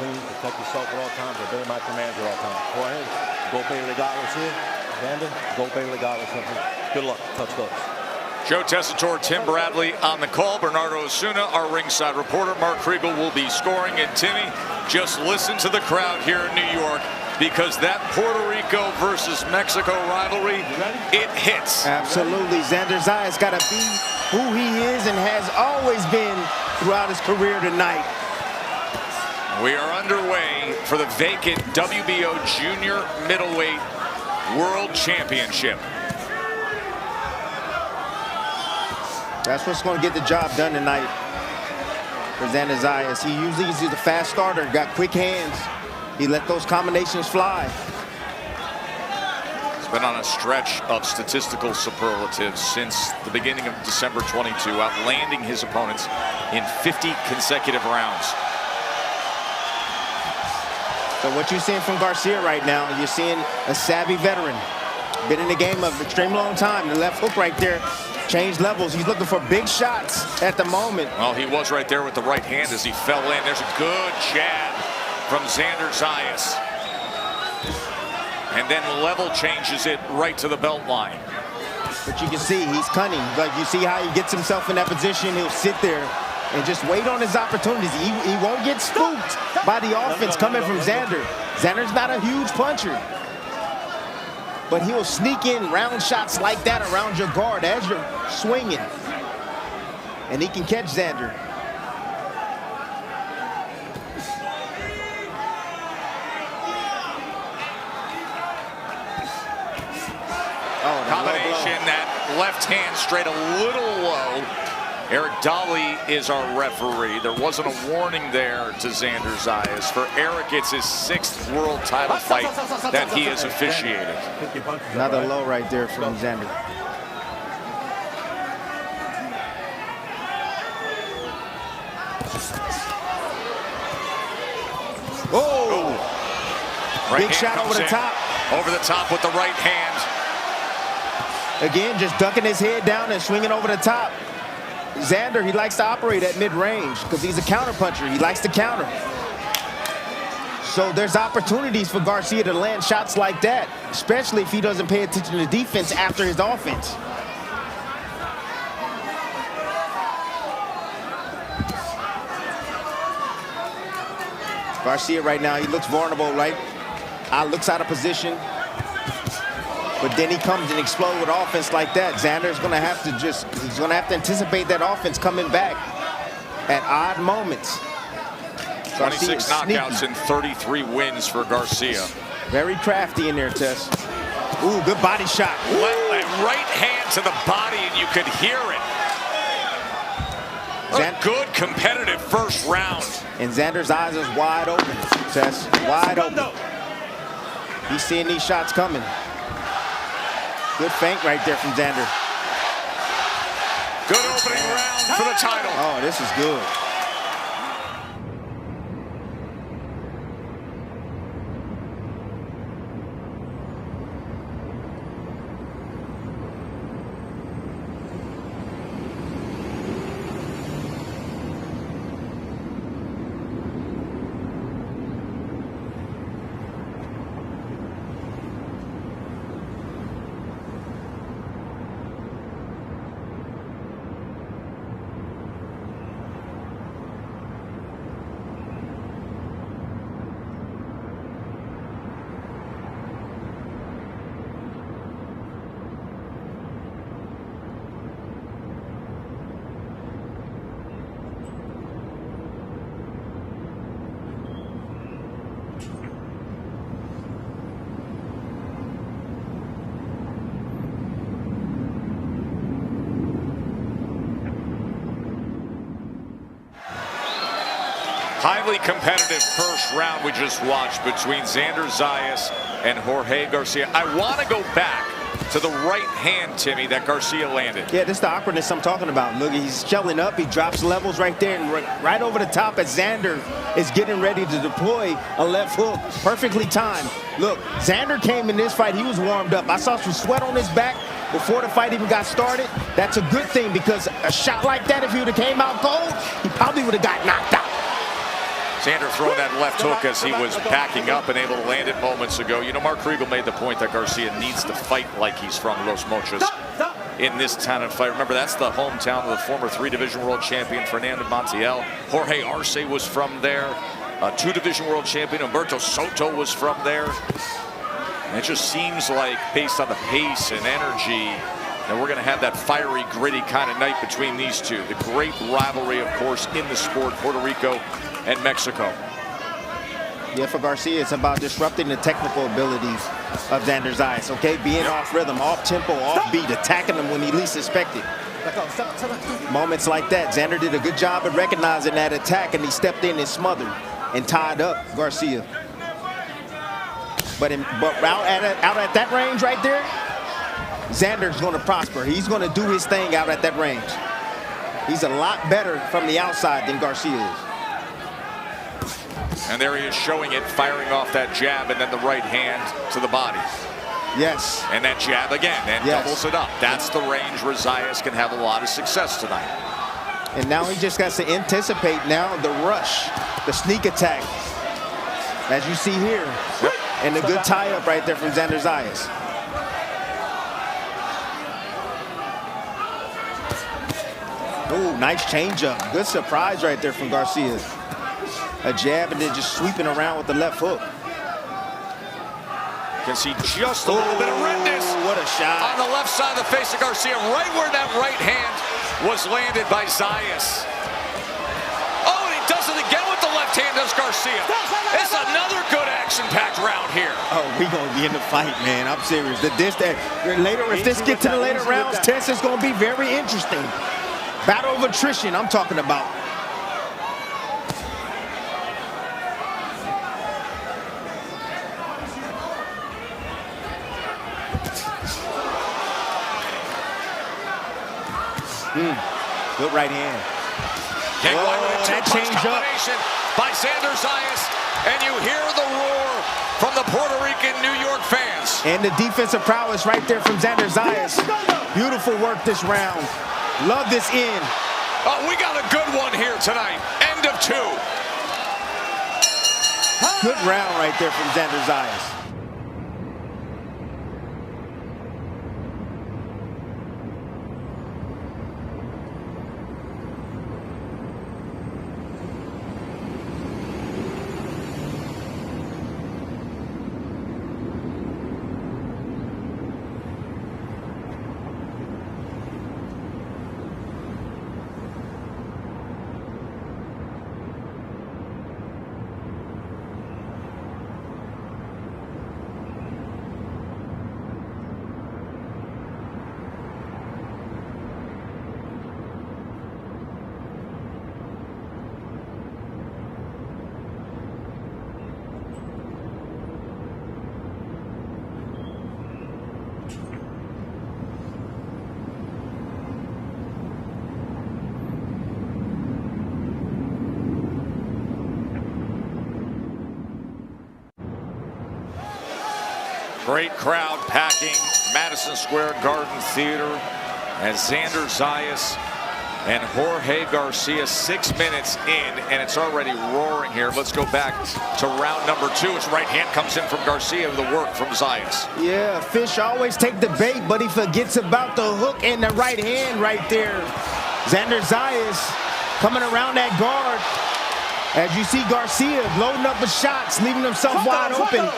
clean, protect yourself at all times, obey my commands at all times. Go ahead, golpe regardless here. Xander, golpe regardless of it. Good luck, touch gloves. Joe Tessitore, Tim Bradley on the call. Bernardo Osuna, our ringside reporter. Mark Kriegel will be scoring. And Timmy, just listen to the crowd here in New York, because that Puerto Rico versus Mexico rivalry, it hits. Absolutely. Xander Zayas got to be who he is and has always been throughout his career tonight. We are underway for the vacant WBO Junior Middleweight World Championship. That's what's going to get the job done tonight for Xander Zayas. He usually is a fast starter, got quick hands. He let those combinations fly. He's been on a stretch of statistical superlatives since the beginning of December 22, outlanding his opponents in 50 consecutive rounds. So what you're seeing from Garcia right now, you're seeing a savvy veteran. Been in the game of extreme long time. The left hook right there changed levels. He's looking for big shots at the moment. Well, he was right there with the right hand as he fell in. There's a good jab from Xander Zayas. And then level changes it right to the belt line. But you can see he's cunning. Like, you see how he gets himself in that position. He'll sit there and just wait on his opportunities. He won't get spooked by the offense coming from Xander. Xander's not a huge puncher, but he'll sneak in round shots like that around your guard as you're swinging. And he can catch Xander. Oh, combination, that left hand straight a little low. Eric Dolly is our referee. There wasn't a warning there to Xander Zayas. For Eric, it's his 6th world title fight that he has officiated. Another low right there from Xander. Oh! Right Big shot over the top. Over the top with the right hand. Again, just ducking his head down and swinging over the top. Xander, he likes to operate at mid-range because he's a counter puncher. He likes to counter. So there's opportunities for Garcia to land shots like that, especially if he doesn't pay attention to defense after his offense. Garcia right now, he looks vulnerable, right? Looks out of position. But then he comes and explodes with offense like that. Xander's going to have to he's going to have to anticipate that offense coming back at odd moments. 26 knockouts and 33 wins for Garcia. Very crafty in there, Tess. Ooh, good body shot. That right hand to the body, and you could hear it. A good competitive first round. And Xander's eyes is wide open, Tess. Wide open. He's seeing these shots coming. Good feint right there from Xander. Good opening round for the title. Oh, this is good. Highly competitive first round we just watched between Xander Zayas and Jorge Garcia. I want to go back to the right hand, Timmy, that Garcia landed. Yeah, this is the awkwardness I'm talking about. Look, he's shelling up. He drops levels right there and right over the top as Xander is getting ready to deploy a left hook. Perfectly timed. Look, Xander came in this fight. He was warmed up. I saw some sweat on his back before the fight even got started. That's a good thing because a shot like that, if he would have came out cold, he probably would have got knocked out. Xander throwing that left hook as he was backing up and able to land it moments ago. You know, Mark Kriegel made the point that Garcia needs to fight like he's from Los Mochis in this town and fight. Remember, that's the hometown of the former 3-division world champion Fernando Montiel. Jorge Arce was from there. 2-division world champion Humberto Soto was from there. And it just seems like, based on the pace and energy, that we're going to have that fiery, gritty kind of night between these two. The great rivalry, of course, in the sport, Puerto Rico and Mexico. Yeah, for Garcia, it's about disrupting the technical abilities of Xander Zayas, okay? Being off rhythm, off tempo, off beat, attacking him when he least expected. Moments like that, Xander did a good job at recognizing that attack, and he stepped in and smothered and tied up Garcia. But out at that range right there, Xander's going to prosper. He's going to do his thing out at that range. He's a lot better from the outside than Garcia is. And there he is showing it, firing off that jab and then the right hand to the body. Yes. And that jab again, and doubles it up. That's the range where Zayas can have a lot of success tonight. And now he just got to anticipate now the rush, the sneak attack, as you see here. Yep. And a good tie-up right there from Xander Zayas. Oh, nice change-up. Good surprise right there from Garcia. A jab and then just sweeping around with the left hook. Can see just a little bit of redness. What a shot. On the left side of the face of Garcia, right where that right hand was landed by Zayas. Oh, and he does it again with the left hand, does Garcia. It's another good action-packed round here. Oh, we gonna be in the fight, man. I'm serious. If this get to the later rounds, Tess, is gonna be very interesting. Battle of attrition, I'm talking about. Good right hand. That change combination by Xander Zayas, and you hear the roar from the Puerto Rican New York fans. And the defensive prowess right there from Xander Zayas. Beautiful work this round. Love this end. Oh, we got a good one here tonight. End of 2. Good round right there from Xander Zayas. Great crowd packing Madison Square Garden Theater as Xander Zayas and Jorge Garcia, 6 minutes in, and it's already roaring here. Let's go back to round number 2. His right hand comes in from Garcia with the work from Zayas. Yeah, Fish always take the bait, but he forgets about the hook and the right hand right there. Xander Zayas coming around that guard. As you see Garcia loading up his shots, leaving himself wide open.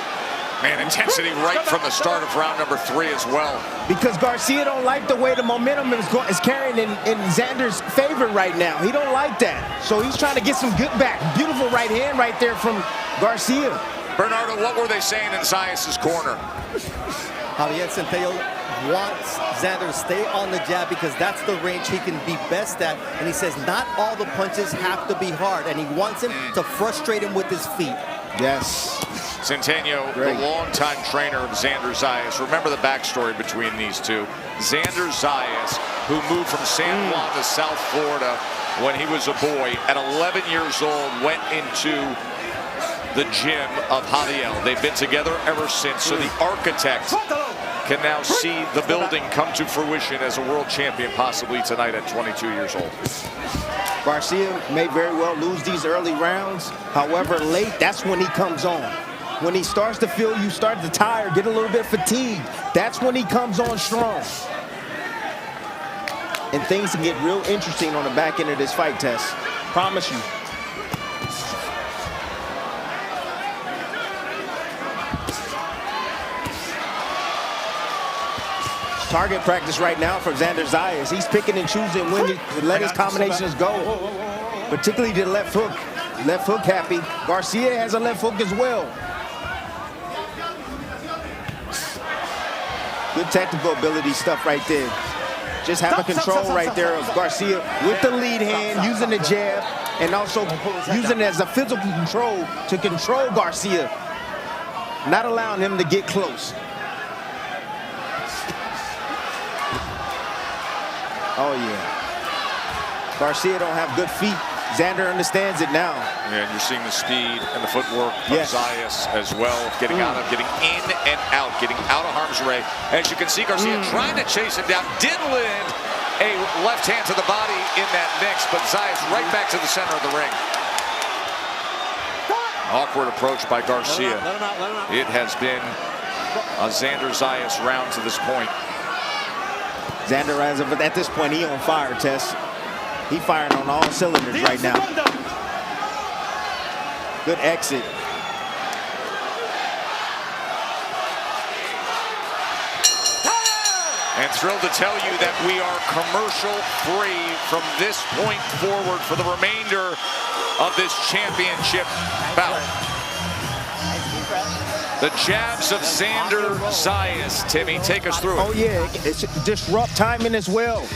Man, intensity right from the start of round number 3 as well. Because Garcia don't like the way the momentum is carrying in Xander's favor right now. He don't like that. So he's trying to get some good back. Beautiful right hand right there from Garcia. Bernardo, what were they saying in Zayas' corner? Javier Centello wants Xander to stay on the jab because that's the range he can be best at. And he says not all the punches have to be hard. And he wants him to frustrate him with his feet. Yes. Centeno, the longtime trainer of Xander Zayas. Remember the backstory between these two. Xander Zayas, who moved from San Juan to South Florida when he was a boy, at 11 years old, went into the gym of Javier. They've been together ever since. So the architect can now see the building come to fruition as a world champion, possibly tonight at 22 years old. Garcia may very well lose these early rounds. However, late, that's when he comes on. When he starts to feel you start to tire, get a little bit fatigued, that's when he comes on strong. And things can get real interesting on the back end of this fight, Tess. Promise you. Target practice right now for Xander Zayas. He's picking and choosing when to let his combinations go, particularly the left hook. Left hook happy. Garcia has a left hook as well. Good technical ability stuff right there. Just having control right there of Garcia with the lead hand, using the jab, and also using it as a physical control to control Garcia, not allowing him to get close. Oh, yeah. Garcia don't have good feet. Xander understands it now. Yeah, and you're seeing the speed and the footwork of Zayas as well, getting out of, getting in and out, getting out of harm's way. As you can see, Garcia trying to chase him down, did land a left hand to the body in that mix, but Zayas right back to the center of the ring. Awkward approach by Garcia. It has been a Xander Zayas round to this point. Xander Zayas, but at this point, he on fire, Tess. He firing on all cylinders right now. Good exit. And thrilled to tell you that we are commercial free from this point forward for the remainder of this championship bout. The jabs of Xander Zayas. Timmy, take us through it. Oh, yeah, it's disrupt timing as well.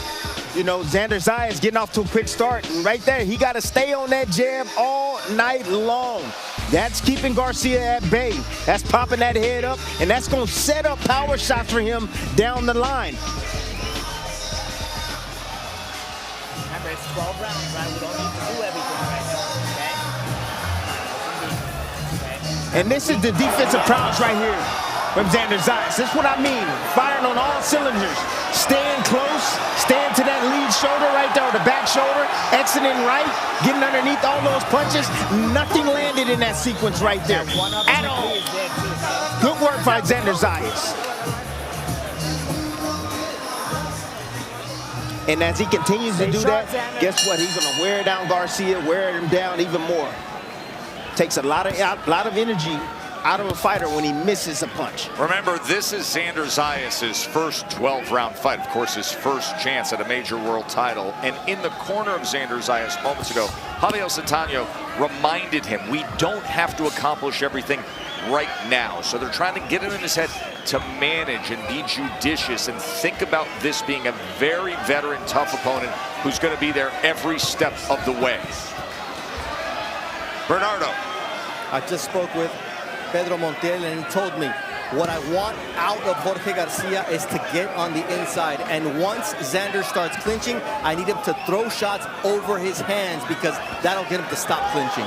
You know, Xander Zayas getting off to a quick start, and right there, he got to stay on that jab all night long. That's keeping Garcia at bay. That's popping that head up, and that's going to set up power shots for him down the line. Remember, it's 12 rounds, right? We don't need to do everything right now, okay? And this is the defensive prowess right here from Xander Zayas. That's what I mean. Firing on all cylinders. Staying close, staying to that lead shoulder right there, or the back shoulder, exiting right, getting underneath all those punches. Nothing landed in that sequence right there at all. Good work by Xander Zayas. And as he continues to do that, guess what? He's going to wear down Garcia, wear him down even more. Takes a lot of energy out of a fighter when he misses a punch. Remember, this is Xander Zayas' first 12-round fight. Of course, his first chance at a major world title. And in the corner of Xander Zayas moments ago, Javier Centeno reminded him, we don't have to accomplish everything right now. So they're trying to get it in his head to manage and be judicious and think about this being a very veteran, tough opponent who's going to be there every step of the way. Bernardo. I just spoke with Pedro Montiel, and he told me what I want out of Jorge Garcia is to get on the inside. And once Xander starts clinching, I need him to throw shots over his hands because that'll get him to stop clinching.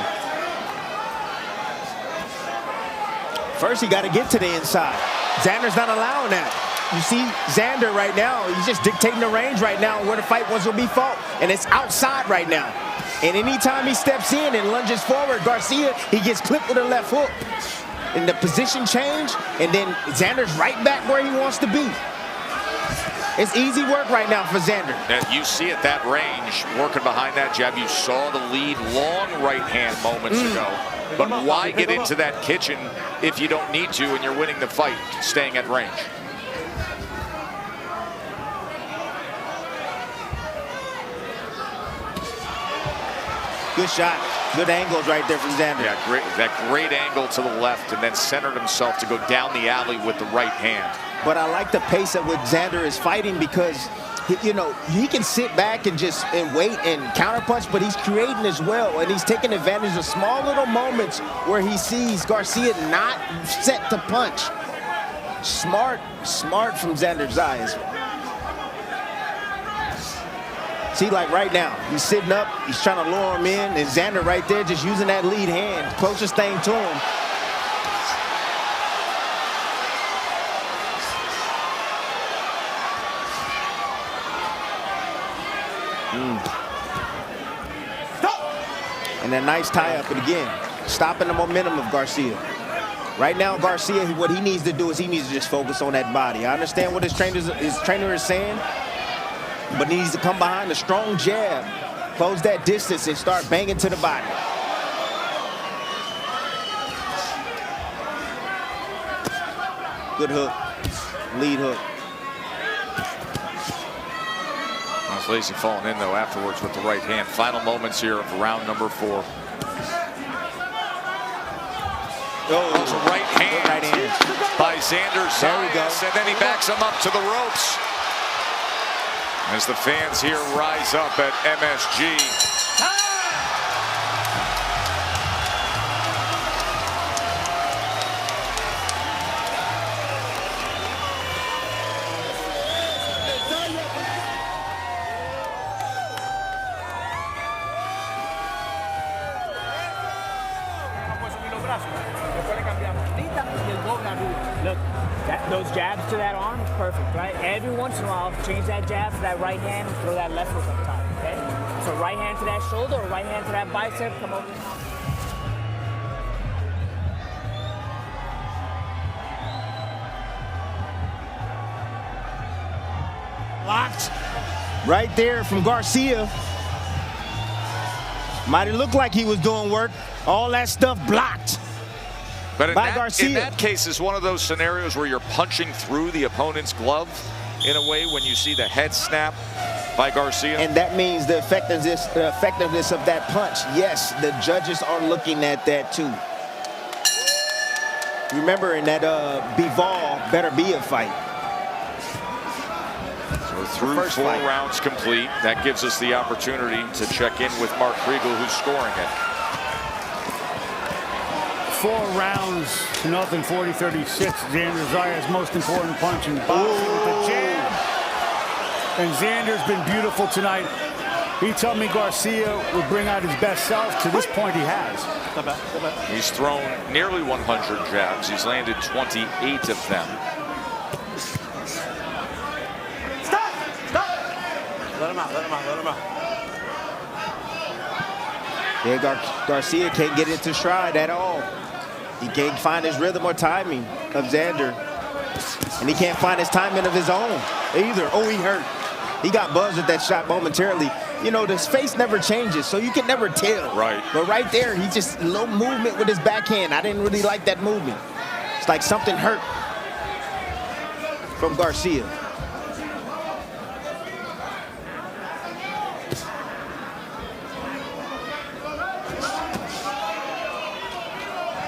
First, he got to get to the inside. Xander's not allowing that. You see Xander right now, he's just dictating the range right now where the fight was to be fought. And it's outside right now. And anytime he steps in and lunges forward, Garcia, he gets clipped with a left hook. And the position change, and then Xander's right back where he wants to be. It's easy work right now for Xander. Now, you see at that range, working behind that jab, you saw the lead long right hand moments ago. But why get into that kitchen if you don't need to and you're winning the fight, staying at range? Good shot. Good angles right there from Xander. Yeah, great angle to the left, and then centered himself to go down the alley with the right hand. But I like the pace at which Xander is fighting because, you know, he can sit back and just wait and counterpunch, but he's creating as well, and he's taking advantage of small little moments where he sees Garcia not set to punch. Smart from Xander Zayas. See, like right now, he's sitting up, he's trying to lure him in, and Xander right there just using that lead hand, closest thing to him. And a nice tie-up, but again, stopping the momentum of Garcia. Right now, Garcia, what he needs to do is he needs to just focus on that body. I understand what his trainer is saying, but he needs to come behind a strong jab, close that distance, and start banging to the body. Good hook, lead hook. Lacy falling in, though, afterwards with the right hand. Final moments here of round number 4. Those right hand by Xander Zayas, and then he backs him up to the ropes. As the fans here rise up at MSG. Look, those jabs to that arm, perfect, right? Every once in a while, change that jab to that right hand and throw that left hook up top, okay? So right hand to that shoulder or right hand to that bicep, come over. Locked right there from Garcia. Might have looked like he was doing work. All that stuff blocked. But in Garcia. that case, is one of those scenarios where you're punching through the opponent's glove in a way when you see the head snap by Garcia. And that means the effectiveness of that punch. Yes, the judges are looking at that too. Remember in that Bivol better be a fight. So through 4 rounds complete, that gives us the opportunity to check in with Mark Kriegel, who's scoring it. 4 rounds to nothing, 40-36. Xander Zayas' most important punch in boxing with the jab. And Xander's been beautiful tonight. He told me Garcia would bring out his best self. To this point, he has. He's thrown nearly 100 jabs. He's landed 28 of them. Stop! Let him out, let him out, let him out. Yeah, Garcia can't get into stride at all. He can't find his rhythm or timing of Xander. And he can't find his timing of his own either. Oh, he hurt. He got buzzed at that shot momentarily. You know, his face never changes, so you can never tell. Right. But right there, he just low movement with his backhand. I didn't really like that movement. It's like something hurt from Garcia.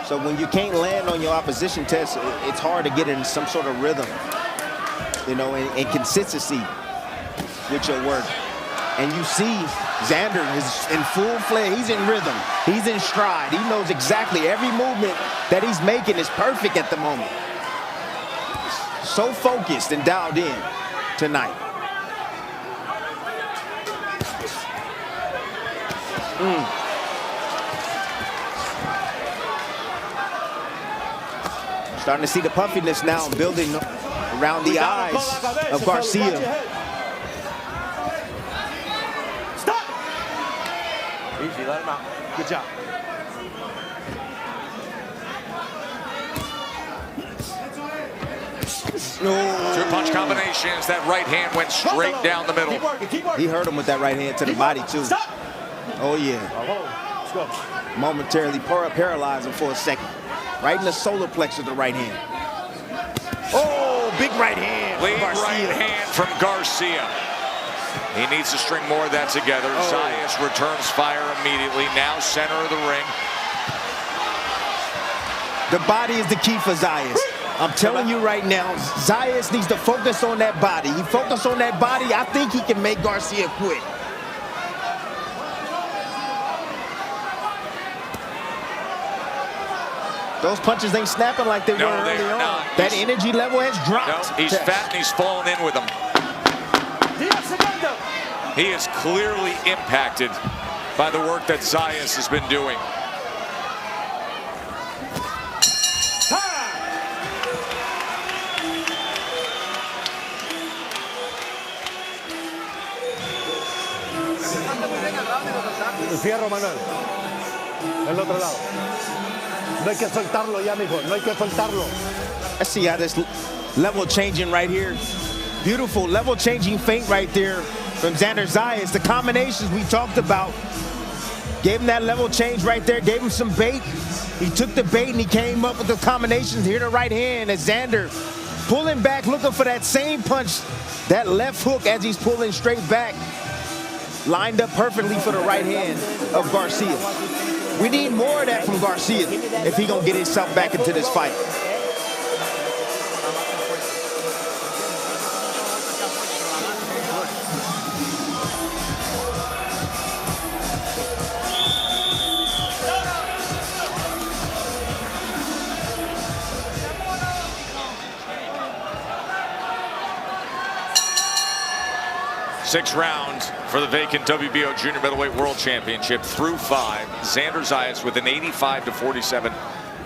So when you can't land on your opposition test, it's hard to get in some sort of rhythm, you know, and consistency with your work. And you see Xander is in full flare. He's in rhythm. He's in stride. He knows exactly every movement that he's making is perfect at the moment. So focused and dialed in tonight. Starting to see the puffiness now building around the eyes of Garcia. Stop! Easy, let him out. Good job. Two punch combinations. That right hand went straight down the middle. He hurt him with that right hand to the body too. Oh yeah. Momentarily paralyzed him for a second. Right in the solar plexus of the right hand. Oh, big right hand. Lead right hand from Garcia. He needs to string more of that together. Zayas returns fire immediately. Now center of the ring. The body is the key for Zayas. I'm telling you right now, Zayas needs to focus on that body. He focus on that body, I think he can make Garcia quit. Those punches ain't snapping like they were early on. Not. That energy level has dropped. No, he's fat and he's fallen in with them. He is clearly impacted by the work that Zayas has been doing. Fierro, Manuel. El otro lado. No hay que soltarlo ya, mijo. No hay que soltarlo. Let's see how this level changing right here. Beautiful level changing feint right there from Xander Zayas. The combinations we talked about gave him that level change right there, gave him some bait. He took the bait and he came up with the combinations. Here to right hand as Xander pulling back, looking for that same punch, that left hook as he's pulling straight back. Lined up perfectly for the right hand of Garcia. We need more of that from Garcia if he gonna get himself back into this fight. 6 rounds for the vacant WBO Junior Middleweight World Championship through 5. Xander Zayas with an 85-47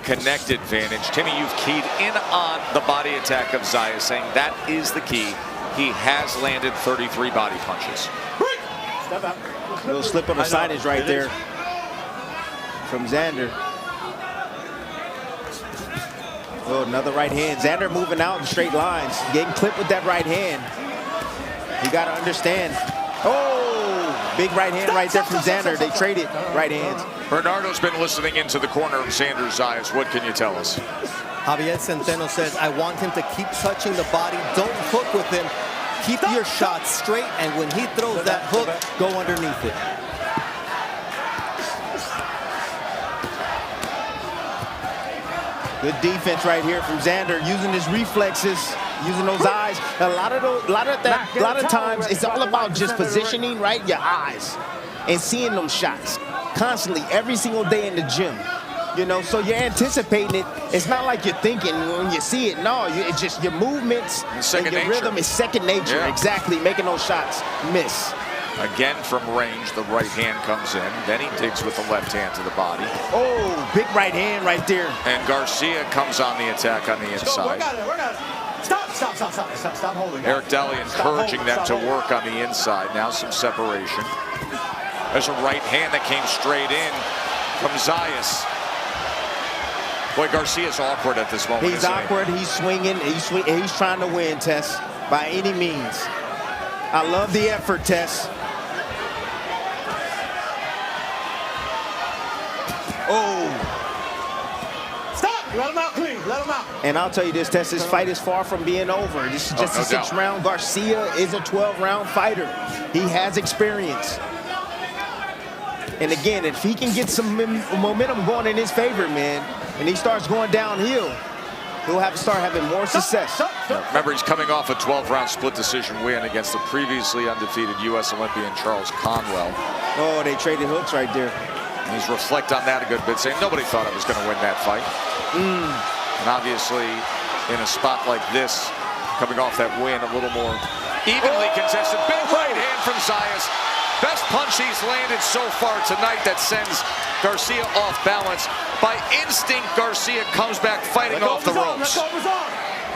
connect advantage. Timmy, you've keyed in on the body attack of Zayas, saying that is the key. He has landed 33 body punches. Little slip on the signage right there from Xander. Oh, another right hand. Xander moving out in straight lines, getting clipped with that right hand. You got to understand. Oh, big right hand right there from Xander. They traded right hands. Bernardo's been listening into the corner of Xander Zayas. What can you tell us? Javier Centeno says, I want him to keep touching the body. Don't hook with him. Keep your shots straight, and when he throws that hook, go underneath it. Good defense right here from Xander, using his reflexes, using those eyes. A lot of times it's all about just positioning, right? Your eyes and seeing them shots constantly every single day in the gym. You know, so you're anticipating it. It's not like you're thinking when you see it. No, it's just your movements and your rhythm is second nature. Yeah. Exactly, making those shots miss. Again from range, the right hand comes in. Then he digs with the left hand to the body. Oh, big right hand right there. And Garcia comes on the attack on the inside. Stop holding. Eric Daly encouraging them to work on the inside. Now some separation. There's a right hand that came straight in from Zayas. Boy, Garcia's awkward at this moment. He's awkward. He's swinging. He's trying to win, Tess, by any means. I love the effort, Tess. Oh. Stop! Let him out clean. Let him out. And I'll tell you this, Tess, this fight is far from being over. This is just a 6-round. Garcia is a 12-round fighter. He has experience. And again, if he can get some momentum going in his favor, man, and he starts going downhill, he'll have to start having more success. Remember, he's coming off a 12-round split decision win against the previously undefeated U.S. Olympian Charles Conwell. Oh, they traded hooks right there. And he's reflect on that a good bit, saying nobody thought I was going to win that fight. And obviously, in a spot like this, coming off that win, a little more evenly contested. Big right hand from Zayas. Best punch he's landed so far tonight that sends Garcia off balance. By instinct, Garcia comes back fighting off the ropes.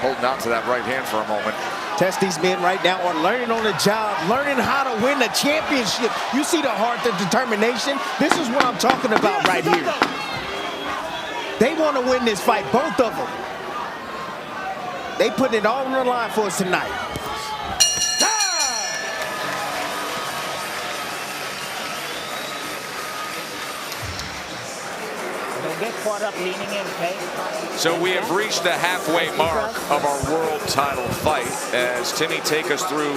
Holding on to that right hand for a moment. Test these men right now are learning on the job, learning how to win a championship. You see the heart, the determination. This is what I'm talking about right here. They want to win this fight, both of them. They put it all on the line for us tonight. Get caught up leaning in, okay? So we have reached the halfway mark of our world title fight. As Timmy, take us through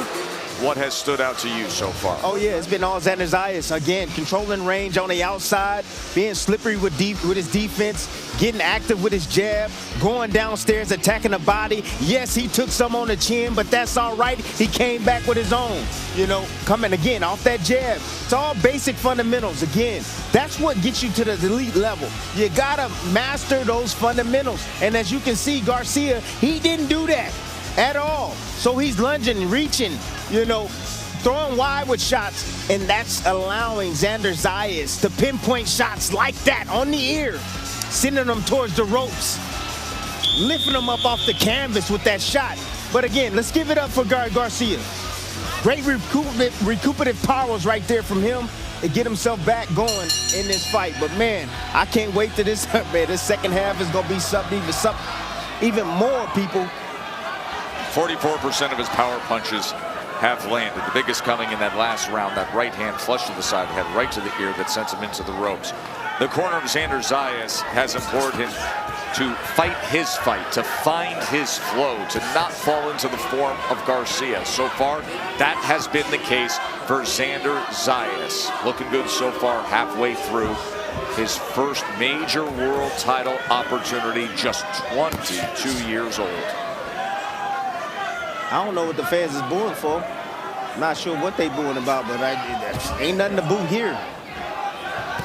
what has stood out to you so far. Oh yeah, it's been all Xander Zayas. Again, controlling range on the outside, being slippery with his defense, getting active with his jab, going downstairs, attacking the body. Yes, he took some on the chin, but that's all right. He came back with his own, you know, coming again off that jab. It's all basic fundamentals. Again, that's what gets you to the elite level. You gotta master those fundamentals. And as you can see, Garcia, he didn't do that at all. So he's lunging, reaching, you know, throwing wide with shots, and that's allowing Xander Zayas to pinpoint shots like that on the ear, sending them towards the ropes, lifting them up off the canvas with that shot. But again, let's give it up for Garcia. Great recuperative powers right there from him. and get himself back going in this fight. But man, I can't wait to this. Man, this second half is gonna be something even more, people. 44% of his power punches have landed. The biggest coming in that last round, that right hand flush to the side of the head, right to the ear that sent him into the ropes. The corner of Xander Zayas has implored him to fight his fight, to find his flow, to not fall into the form of Garcia. So far, that has been the case for Xander Zayas. Looking good so far, halfway through his first major world title opportunity, just 22 years old. I don't know what the fans is booing for. Not sure what they booing about, but ain't nothing to boo here.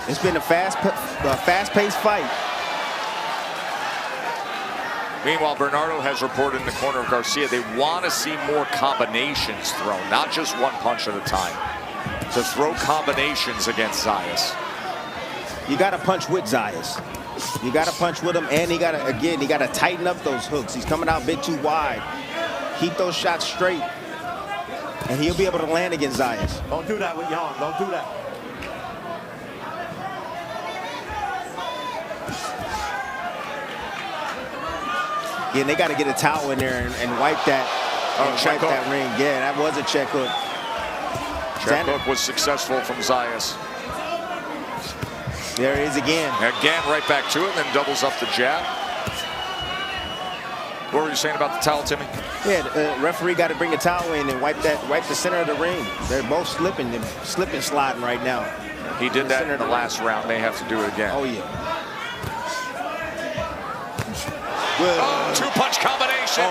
It's been a fast-paced fight. Meanwhile, Bernardo has reported in the corner of Garcia they want to see more combinations thrown, not just one punch at a time. To throw combinations against Zayas. You got to punch with Zayas. You got to punch with him, and he got to tighten up those hooks. He's coming out a bit too wide. Keep those shots straight, and he'll be able to land against Zayas. Don't do that with your arm. Don't do that. Yeah, they got to get a towel in there and wipe that. Wipe that ring. Yeah, that was a check hook. Check hook was successful from Zayas. There he is again. Again, right back to it, and then doubles up the jab. What were you saying about the towel, Timmy? Yeah, the referee got to bring a towel in and wipe the center of the ring. They're both slipping sliding right now. He did that in the last round. They have to do it again. Oh, yeah. Oh, two-punch combination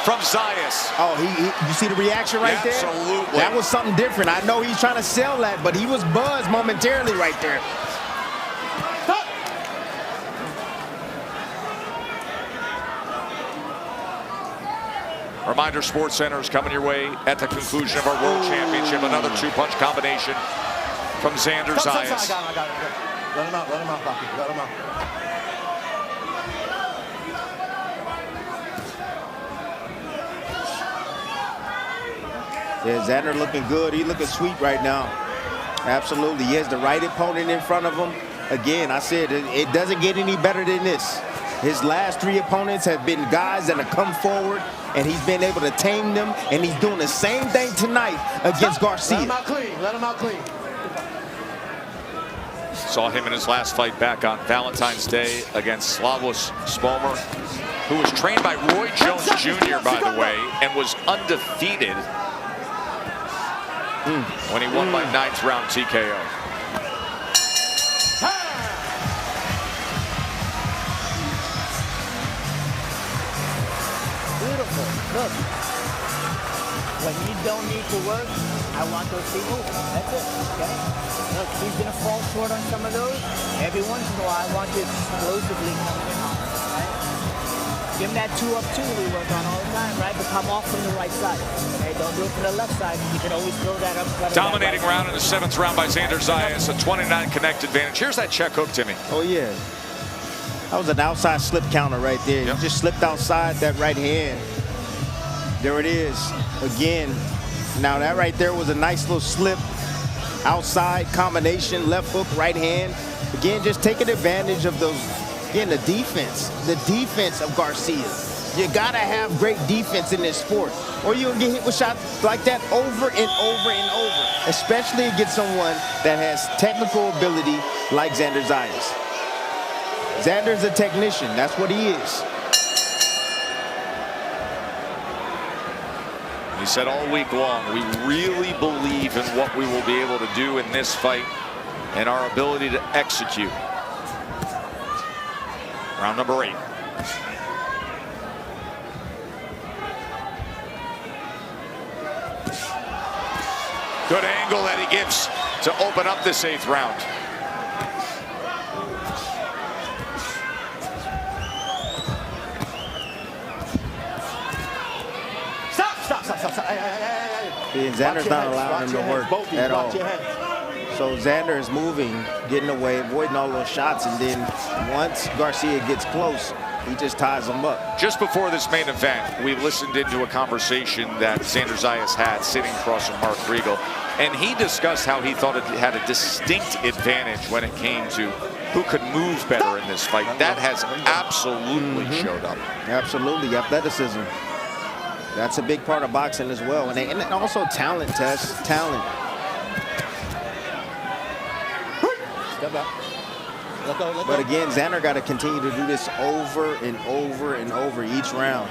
from Zayas. Oh, you see the reaction right there? Absolutely. That was something different. I know he's trying to sell that, but he was buzzed momentarily right there. Reminder, Sports Center is coming your way at the conclusion of our World Championship. Another two-punch combination from Xander Zayas. I got it. Let him out, Rocky. Let him out. Yeah, Xander looking good. He's looking sweet right now. Absolutely. He has the right opponent in front of him. Again, I said it doesn't get any better than this. His last three opponents have been guys that have come forward, and he's been able to tame them, and he's doing the same thing tonight against Garcia. Let him out clean. Let him out clean. Saw him in his last fight back on Valentine's Day against Slavos Spomer, who was trained by Roy Jones Jr., by the way, and was undefeated when he won by 9th round TKO. Beautiful. Look. When you don't need to work, I want those feet moving. That's it. Okay? Look, he's going to fall short on some of those. Every once in a while, I want you explosively coming in hard. Right? Give him that 2-up 2 we work on all the time, right? But come off from the right side. Okay? Don't do it from the left side. You can always throw that up. Dominating round in the 7th round by Xander Zayas, a 29 connect advantage. Here's that check hook, Timmy. Oh, yeah. That was an outside slip counter right there. Yep. He just slipped outside that right hand. There it is again. Now that right there was a nice little slip. Outside combination, left hook, right hand. Again, just taking advantage of those. Again, the defense of Garcia. You gotta have great defense in this sport, or you'll get hit with shots like that over and over and over, especially against someone that has technical ability like Xander Zayas. Xander's a technician. That's what he is. He said all week long, we really believe in what we will be able to do in this fight and our ability to execute. Round number 8. Good angle that he gives to open up this 8th round. Stop. Hey. Xander's not allowing him to work at all. So Xander is moving, getting away, avoiding all those shots, and then once Garcia gets close, he just ties him up. Just before this main event, we listened into a conversation that Xander Zayas had sitting across from Mark Riegel. And he discussed how he thought it had a distinct advantage when it came to who could move better in this fight. That has absolutely showed up. Absolutely, athleticism. That's a big part of boxing as well. And also talent, Tess, talent. But again, Xander got to continue to do this over and over and over each round,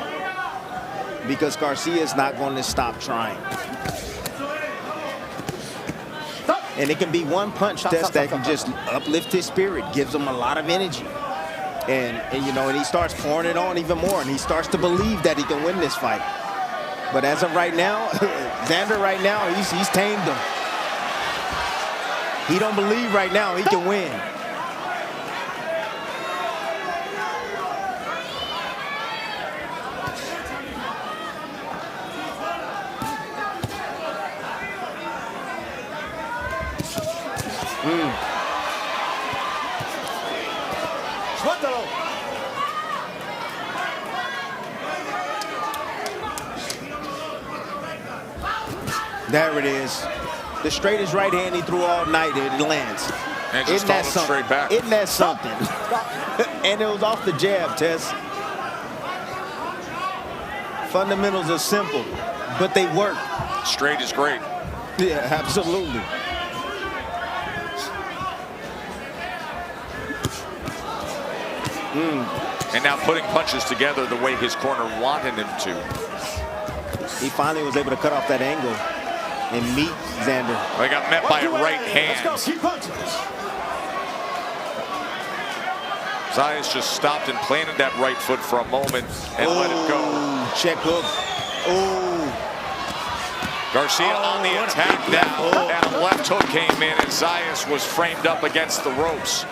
because Garcia is not going to stop trying. And it can be one punch test that can just uplift his spirit, gives him a lot of energy. And you know, and he starts pouring it on even more, and he starts to believe that he can win this fight. But as of right now, Xander right now, he's tamed him. He don't believe right now he can win. There it is. The straightest right hand he threw all night, it lands. And just followed straight back. Isn't that something? And it was off the jab, Tess. Fundamentals are simple, but they work. Straight is great. Yeah, absolutely. And now putting punches together the way his corner wanted him to. He finally was able to cut off that angle and meet Xander. Well, he got met by a right hand. Zayas just stopped and planted that right foot for a moment and let it go. Check hook. Garcia on the attack now, and a left hook came in, and Zayas was framed up against the ropes.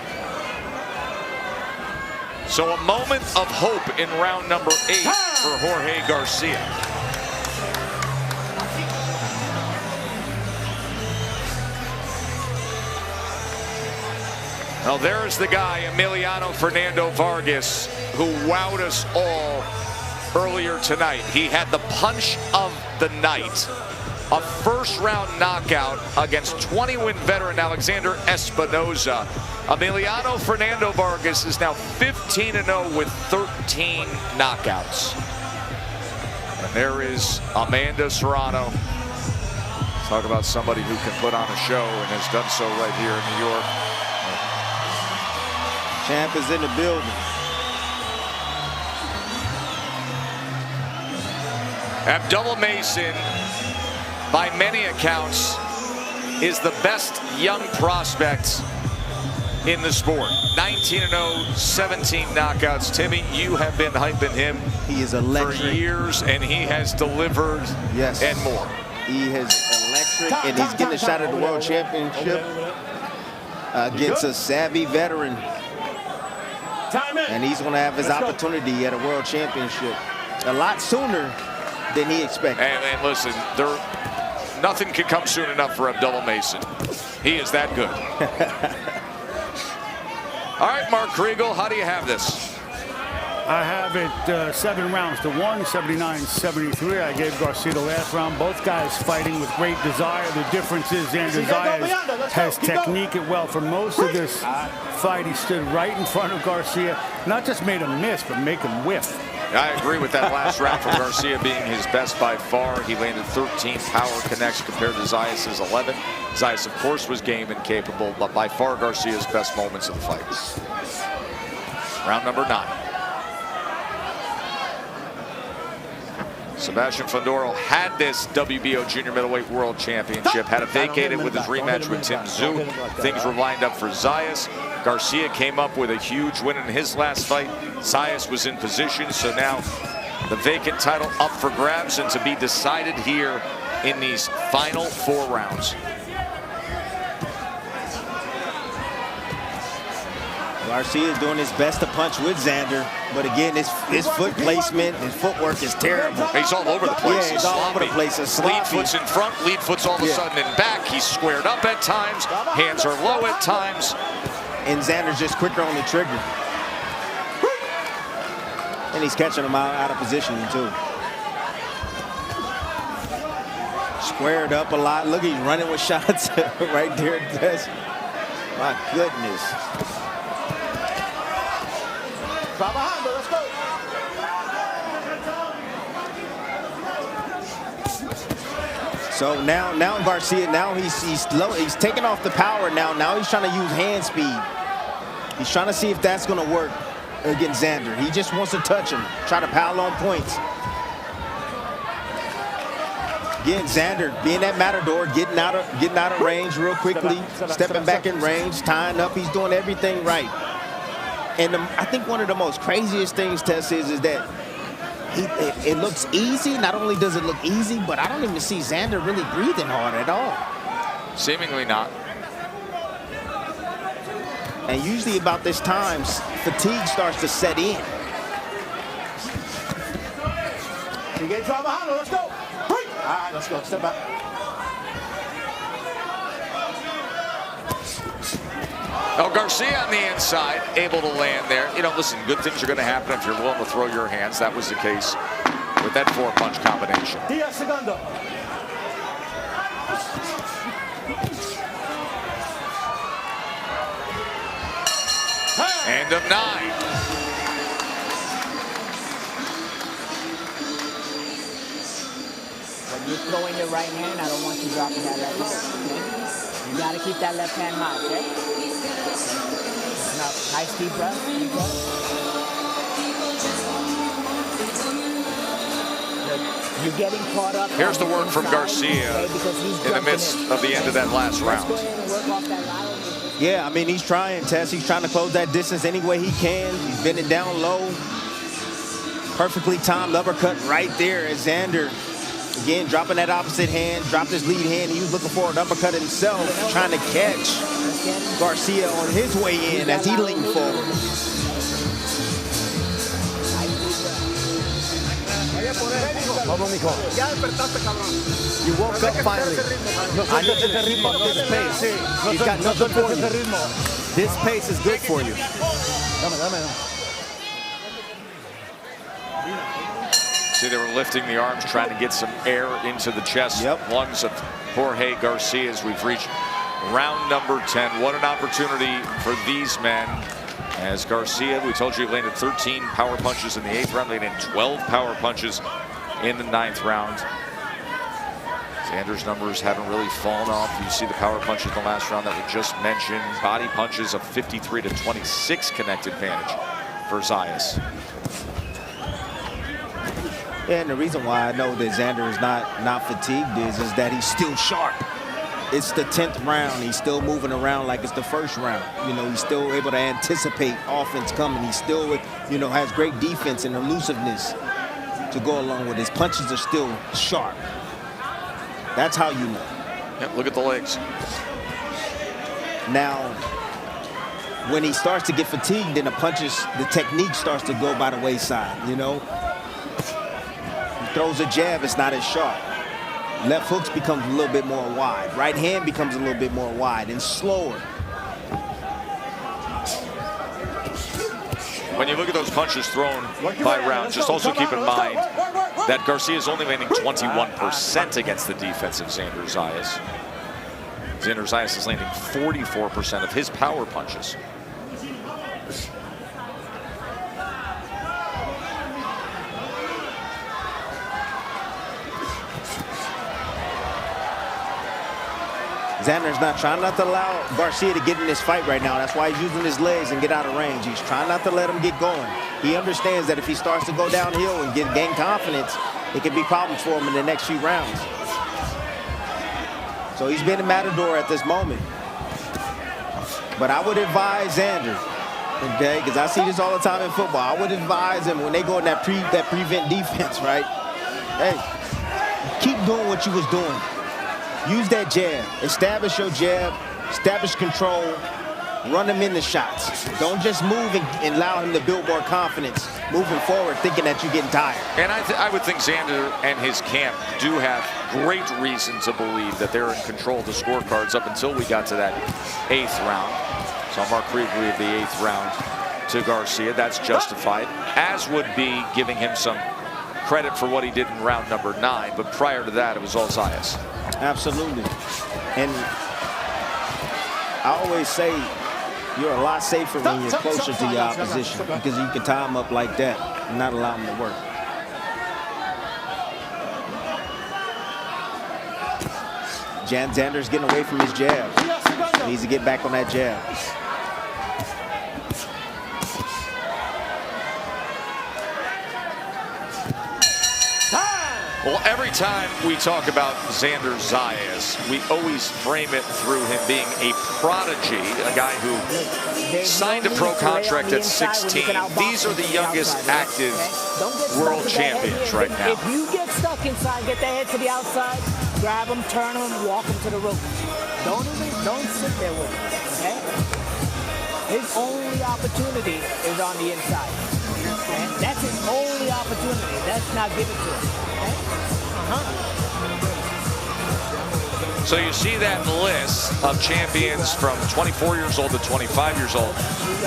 So a moment of hope in round number 8 for Jorge Garcia. Now there's the guy, Emiliano Fernando Vargas, who wowed us all earlier tonight. He had the punch of the night. A first-round knockout against 20-win veteran Alexander Espinoza. Emiliano Fernando Vargas is now 15-0 with 13 knockouts. And there is Amanda Serrano. Talk about somebody who can put on a show and has done so right here in New York. Champ is in the building. Abdullah Mason, by many accounts, is the best young prospect in the sport. 19-0, 17 knockouts. Timmy, you have been hyping him He is electric for years, and he has delivered and more. He is electric, and he's getting a shot at the World Championship against a savvy veteran. And he's going to have his opportunity at a World Championship a lot sooner than he expected. And listen, nothing can come soon enough for Abdullah Mason. He is that good. All right, Mark Kriegel, how do you have this? I have it 7 rounds to 1, 79-73. I gave Garcia the last round. Both guys fighting with great desire. The difference is Xander Zayas has technique it well. For most of this fight, he stood right in front of Garcia. Not just made him miss, but make him whiff. I agree with that last round for Garcia being his best by far. He landed 13 power connects compared to Zayas' 11. Zayas, of course, was game and capable, but by far Garcia's best moments of the fight. Round number 9. Sebastian Fondoro had this WBO Junior Middleweight World Championship, had it vacated with his rematch with Tim Tszyu. Things were lined up for Zayas. Garcia came up with a huge win in his last fight. Zayas was in position, so now the vacant title up for grabs and to be decided here in these final 4 rounds. Garcia is doing his best to punch with Xander, but again, his foot placement, his footwork is terrible. He's all over the place. Yeah, he's all over the place. Lead foot's in front, lead foot's all of a sudden in back. He's squared up at times, hands are low at times. And Xander's just quicker on the trigger. And he's catching him out of position too. squared up a lot. Look, he's running with shots right there. My goodness. Trabajando, let's go. So now Garcia, now he's taking off the power now. Now he's trying to use hand speed. He's trying to see if that's going to work against Xander. He just wants to touch him, try to pile on points. Again, Xander being that matador, getting out of range real quickly, stepping back in range, tying up. He's doing everything right. And I think one of the most craziest things, Tess, is that it looks easy. Not only does it look easy, but I don't even see Xander really breathing hard at all. Seemingly not. And usually about this time, fatigue starts to set in. Sigue trabajando, let's go. All right, let's go. Step back. Oh, Garcia on the inside, able to land there. You know, listen, good things are going to happen if you're willing to throw your hands. That was the case with that 4-punch combination. 10 segundos. End of 9. When you're throwing your right hand, I don't want you dropping that left hand. Okay? You got to keep that left hand high, okay? Now, nice deep breath. Deep breath. You're getting caught up. Here's the work from Garcia in the midst of the end of that last round. Let's go ahead and work off that lateral. Yeah, I mean, he's trying, Tess. He's trying to close that distance any way he can. He's bending down low. Perfectly timed uppercut right there as Xander, again, dropping that opposite hand, dropped his lead hand. He was looking for an uppercut himself, trying to catch Garcia on his way in as he leaned forward. You woke up finally. I need you to keep up this pace. He's got nothing for you. This pace is good for you. See, they were lifting the arms, trying to get some air into the chest, lungs of Jorge Garcia as we've reached round number 10. What an opportunity for these men. As Garcia, we told you, he landed 13 power punches in the 8th round, landed 12 power punches in the 9th round. Xander's numbers haven't really fallen off. You see the power punches in the last round that we just mentioned. Body punches of 53 to 26 connect advantage for Zayas. And the reason why I know that Xander is not fatigued is that he's still sharp. It's the 10th round. He's still moving around like it's the first round. You know, he's still able to anticipate offense coming. He still, you know, has great defense and elusiveness to go along with. His punches are still sharp. That's how you know. Yep, look at the legs. Now, when he starts to get fatigued, then the technique starts to go by the wayside, you know. He throws a jab, it's not as sharp. Left hooks becomes a little bit more wide. Right hand becomes a little bit more wide and slower. When you look at those punches thrown by round, just also keep in mind that Garcia is only landing 21% against the defensive Xander Zayas. Xander Zayas is landing 44% of his power punches. Xander's trying not to allow Garcia to get in this fight right now. That's why he's using his legs and get out of range. He's trying not to let him get going. He understands that if he starts to go downhill and gain confidence, it could be problems for him in the next few rounds. So he's been a matador at this moment. But I would advise Xander, okay, because I see this all the time in football. I would advise him when they go in that prevent defense, right? Hey, keep doing what you was doing. Use that jab. Establish your jab. Establish control. Run him in the shots. Don't just move and allow him to build more confidence moving forward, thinking that you're getting tired. And I would think Xander and his camp do have great reason to believe that they're in control of the scorecards up until we got to that 8th round. So Mark Creevely of the 8th round to Garcia. That's justified, as would be giving him some credit for what he did in round number 9. But prior to that, it was all Zayas. Absolutely. And I always say you're a lot safer when you're closer to your opposition because you can tie them up like that and not allow them to work. Xander's getting away from his jab. He needs to get back on that jab. Well, every time we talk about Xander Zayas, we always frame it through him being a prodigy, a guy who signed a pro contract at 16. These are the youngest active world champions right now. If you get stuck inside, get the head to the outside, grab him, turn him, walk him to the rope. Don't sit there with him, okay? His only opportunity is on the inside. Okay? That's his only opportunity. That's not given to him. Okay? So you see that list of champions from 24 years old to 25 years old.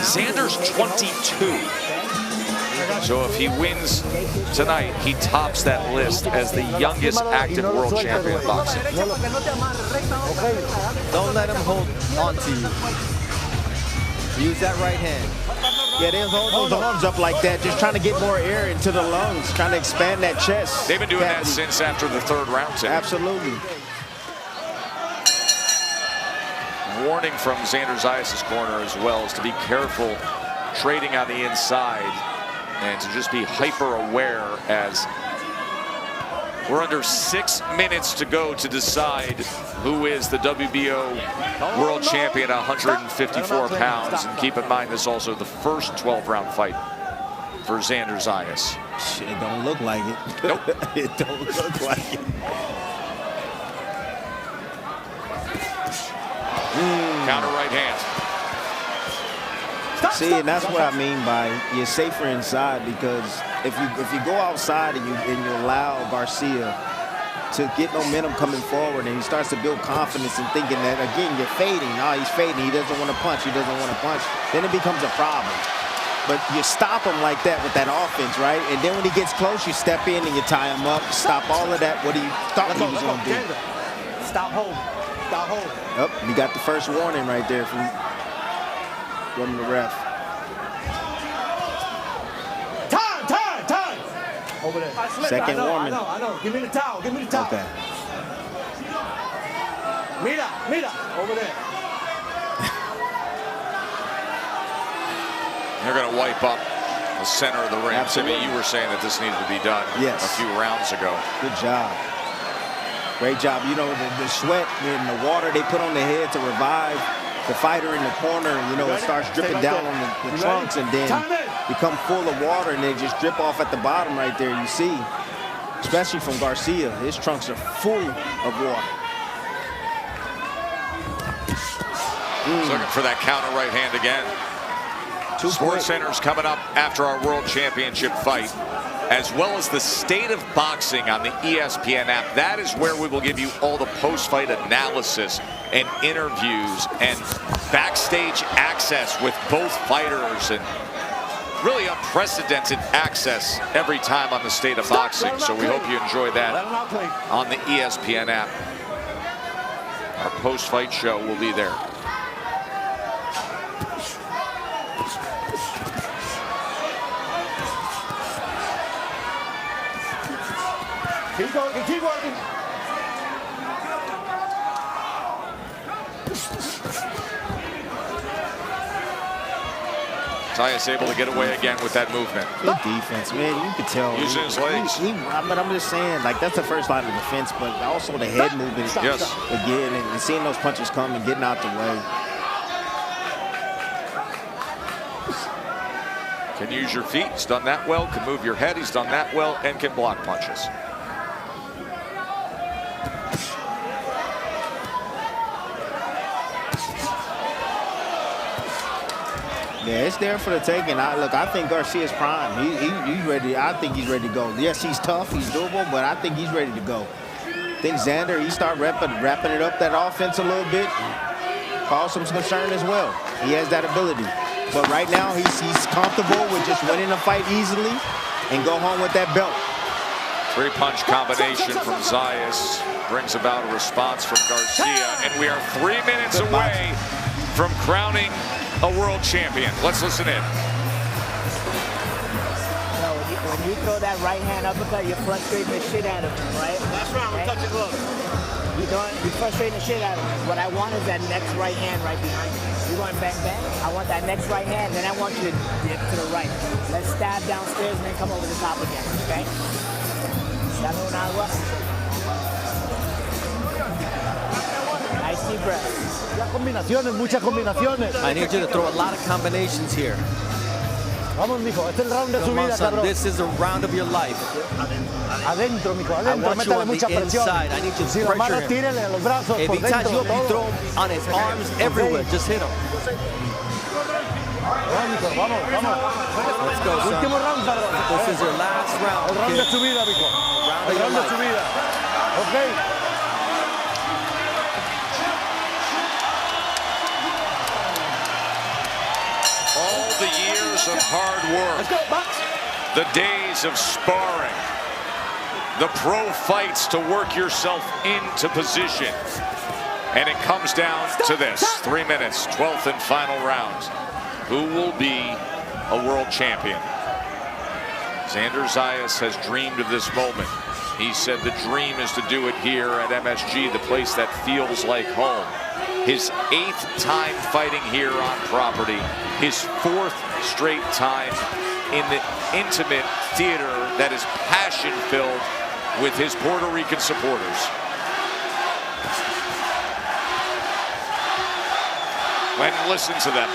Xander's 22. So if he wins tonight, he tops that list as the youngest active world champion in boxing. Don't let him hold on to you. Use that right hand. Yeah, they hold those arms up like that, just trying to get more air into the lungs, trying to expand that chest. They've been doing that since after the third round, Tim. Absolutely. Warning from Xander Zayas' corner as well is to be careful trading on the inside and to just be hyper aware as we're under 6 minutes to go to decide who is the WBO world champion at 154 pounds. And keep in mind, this is also the first 12-round fight for Xander Zayas. It don't look like it. Nope. It don't look like it. Counter right hand. See, and that's what I mean by you're safer inside, because if you go outside and you allow Garcia to get momentum coming forward and he starts to build confidence and thinking that, again, you're fading. Oh, he's fading. He doesn't want to punch. He doesn't want to punch. Then it becomes a problem. But you stop him like that with that offense, right? And then when he gets close, you step in and you tie him up. Stop all of that, what he thought he was going to do. Stop holding. Stop holding. Yep, you got the first warning right there from the ref. Time! Over there. Second warning. I know. Give me the towel. Okay. Mira. Over there. They're going to wipe up the center of the ring. Absolutely. Timmy, you were saying that this needed to be done a few rounds ago. Good job. Great job. You know, the sweat and the water they put on the head to revive the fighter in the corner, you know, it starts dripping down on the trunks, and then become full of water, and they just drip off at the bottom right there. You see, especially from Garcia, his trunks are full of water. He's looking for that counter right hand again. Sports Center's coming up after our World Championship fight, as well as the state of boxing on the ESPN app. That is where we will give you all the post-fight analysis and interviews and backstage access with both fighters, and really unprecedented access every time on the state of boxing. So we hope you enjoy that on the ESPN app. Our post-fight show will be there. Keep working. Zayas able to get away again with that movement. Good defense, man. You could tell. Using his legs. But I'm just saying, like, that's the first line of defense, but also the head movement. Yes. Again, and seeing those punches come and getting out the way. Can use your feet. He's done that well. Can move your head. He's done that well, and can block punches. Yeah, it's there for the taking. Look, I think Garcia's prime. He's ready. I think he's ready to go. Yes, he's tough, he's doable, but I think he's ready to go. I think Xander, he started wrapping it up, that offense, a little bit. Cause some concern as well. He has that ability. But right now, he's comfortable with just winning a fight easily and go home with that belt. Three-punch combination from Zayas brings about a response from Garcia, and we are 3 minutes away from crowning a world champion. Let's listen in. When you throw that right hand uppercut, you're frustrating the shit out of him, right? Last round, we're touching gloves. You're frustrating the shit out of him. What I want is that next right hand right behind you. You're going bang, bang. I want that next right hand, then I want you to dip to the right. Let's stab downstairs and then come over the top again, okay? Dame un agua. Nice deep breath. Muchas combinaciones. I need you to throw a lot of combinations here. Vamos, mijo, este es el round de su Come on, vida, son. cabrón. This is a round of your life. Adentro, mijo, I adentro, want you métale on the mucha presión. inside. I need you to Si las manos, pressure him. tírenle a los brazos, If por he ties dentro, you up, you todo. throw him on his arms everywhere. Just hit him. Vamos, mijo, vamos, vamos. Let's go, son. Último round, cabrón. This is your last round. El round kid. de su vida, mijo. El round de su vida. Ok. All the years of hard work, the days of sparring, the pro fights to work yourself into position. And it comes down to this. 3 minutes, 12th and final round. Who will be a world champion? Xander Zayas has dreamed of this moment. He said the dream is to do it here at MSG, the place that feels like home. His 8th time fighting here on property, his 4th straight time in the intimate theater that is passion-filled with his Puerto Rican supporters. And listen to them.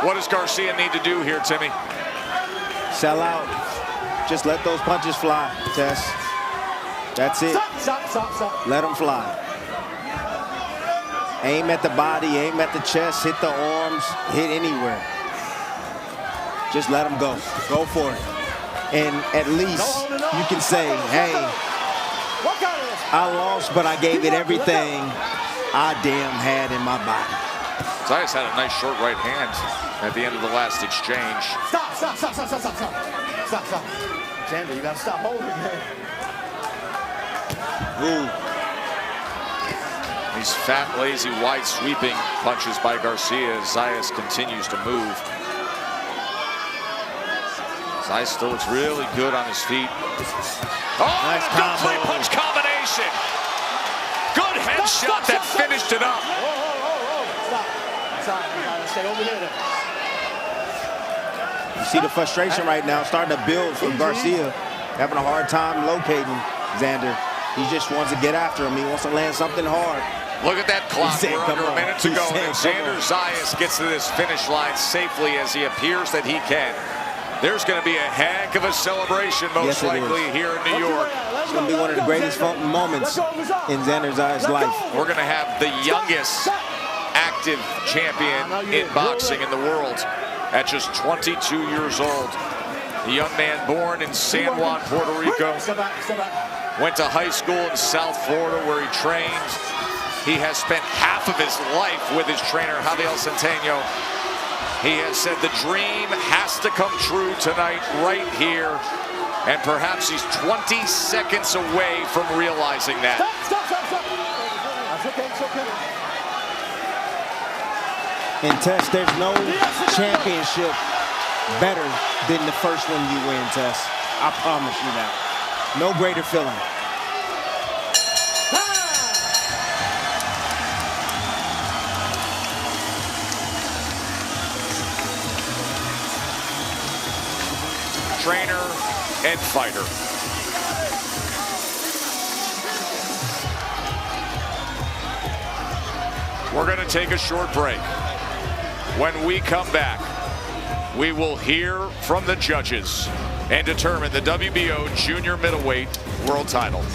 What does Garcia need to do here, Timmy? Sell out. Just let those punches fly, Tess. That's it. Let them fly. Aim at the body, aim at the chest, hit the arms, hit anywhere. Just let them go. Go for it. And at least you can say, hey, I lost, but I gave it everything I damn had in my body. Zayas had a nice short right hand at the end of the last exchange. Stop. Xander, you gotta stop holding, man. Ooh. These fat, lazy, wide sweeping punches by Garcia as Zayas continues to move. Zayas still looks really good on his feet. Oh, nice good combo. three-punch combination. Good headshot that finished it up. Stay over here. You see the frustration right now starting to build from Garcia, having a hard time locating Xander. He just wants to get after him. He wants to land something hard. Look at that clock. Said, We're under a minute to go. And Xander Zayas gets to this finish line safely as he appears that he can. There's going to be a heck of a celebration, most likely, here in New York. It's going to be one of the greatest moments in Xander Zayas' life. We're going to have the youngest active champion in boxing in the world at just 22 years old. The young man born in San Juan, Puerto Rico. Went to high school in South Florida where he trained. He has spent half of his life with his trainer, Javier Centeno. He has said the dream has to come true tonight, right here. And perhaps he's 20 seconds away from realizing that. That's okay, it's okay. In Tess, there's no championship better than the first one you win, Tess. I promise you that. No greater feeling. Trainer and fighter. We're going to take a short break. When we come back, we will hear from the judges and determine the WBO junior middleweight world title.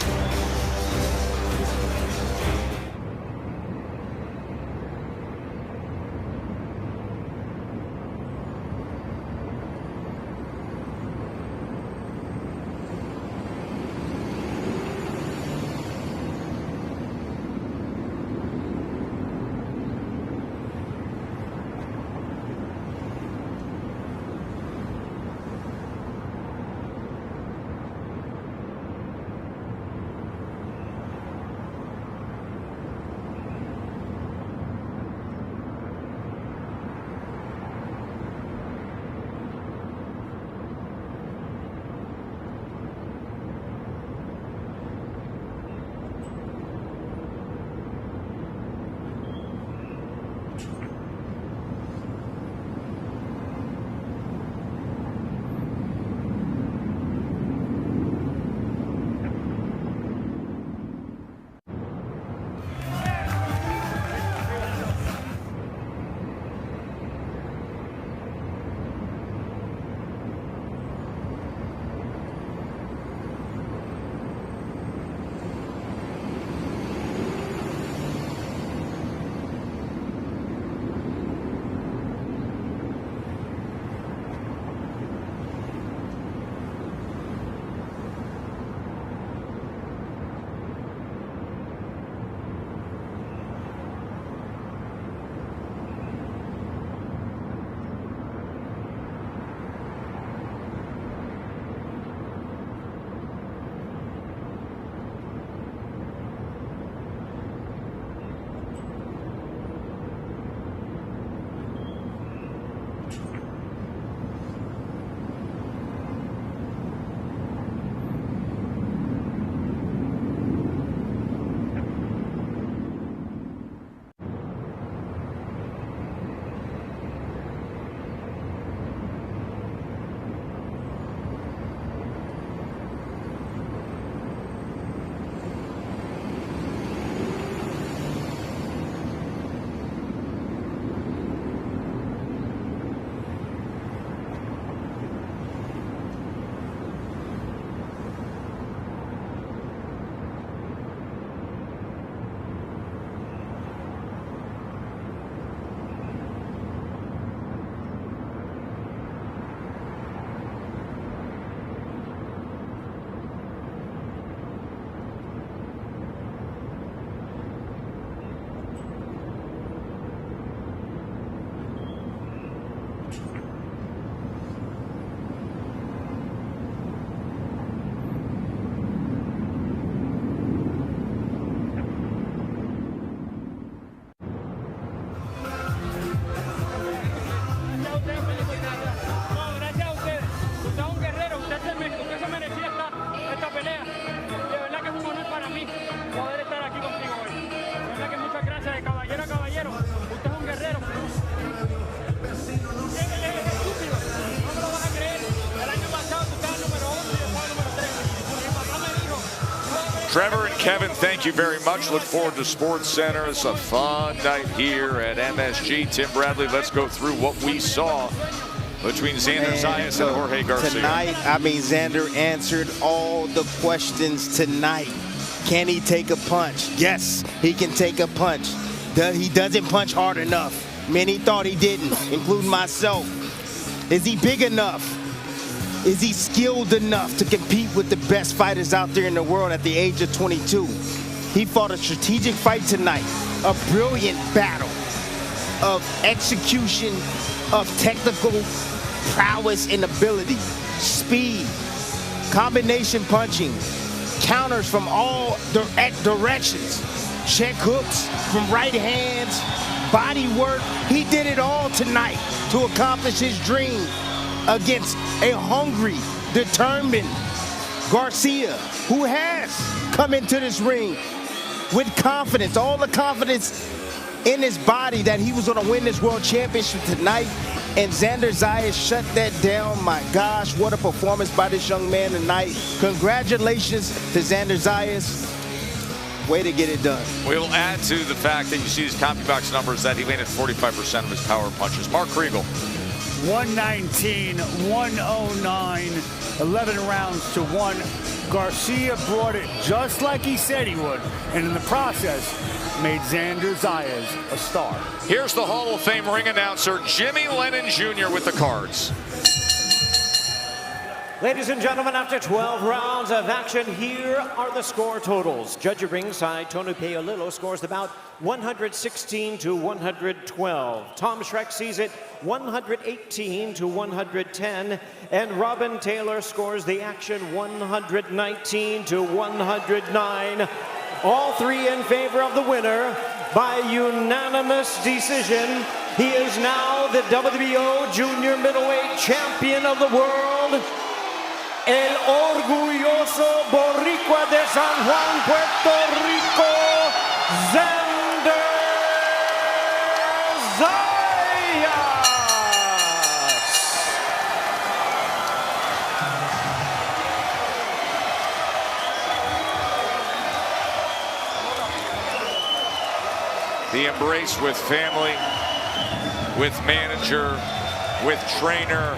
Trevor and Kevin, thank you very much. Look forward to Sports Center. It's a fun night here at MSG. Tim Bradley, let's go through what we saw between Xander Zayas and Jorge Garcia. Tonight, Xander answered all the questions tonight. Can he take a punch? Yes, he can take a punch. He doesn't punch hard enough. Many thought he didn't, including myself. Is he big enough? Is he skilled enough to compete with the best fighters out there in the world at the age of 22? He fought a strategic fight tonight, a brilliant battle of execution, of technical prowess and ability, speed, combination punching, counters from all directions, check hooks from right hands, body work. He did it all tonight to accomplish his dream against a hungry, determined Garcia, who has come into this ring with confidence, all the confidence in his body that he was going to win this world championship tonight. And Xander Zayas shut that down. My gosh, what a performance by this young man tonight. Congratulations to Xander Zayas. Way to get it done. We'll add to the fact that you see his CompuBox numbers that he landed 45% of his power punches. Mark Kriegel. 119, 109, 11 rounds to 1. Garcia brought it just like he said he would, and in the process, made Xander Zayas a star. Here's the Hall of Fame ring announcer, Jimmy Lennon Jr. with the cards. Ladies and gentlemen, after 12 rounds of action, here are the score totals. Judge at ringside, Tony Paolillo scores the bout 116 to 112. Tom Schreck sees it 118 to 110. And Robin Taylor scores the action 119 to 109. All three in favor of the winner by unanimous decision. He is now the WBO Junior Middleweight Champion of the world. El orgulloso boricua de San Juan, Puerto Rico, Xander Zayas. The embrace with family, with manager, with trainer,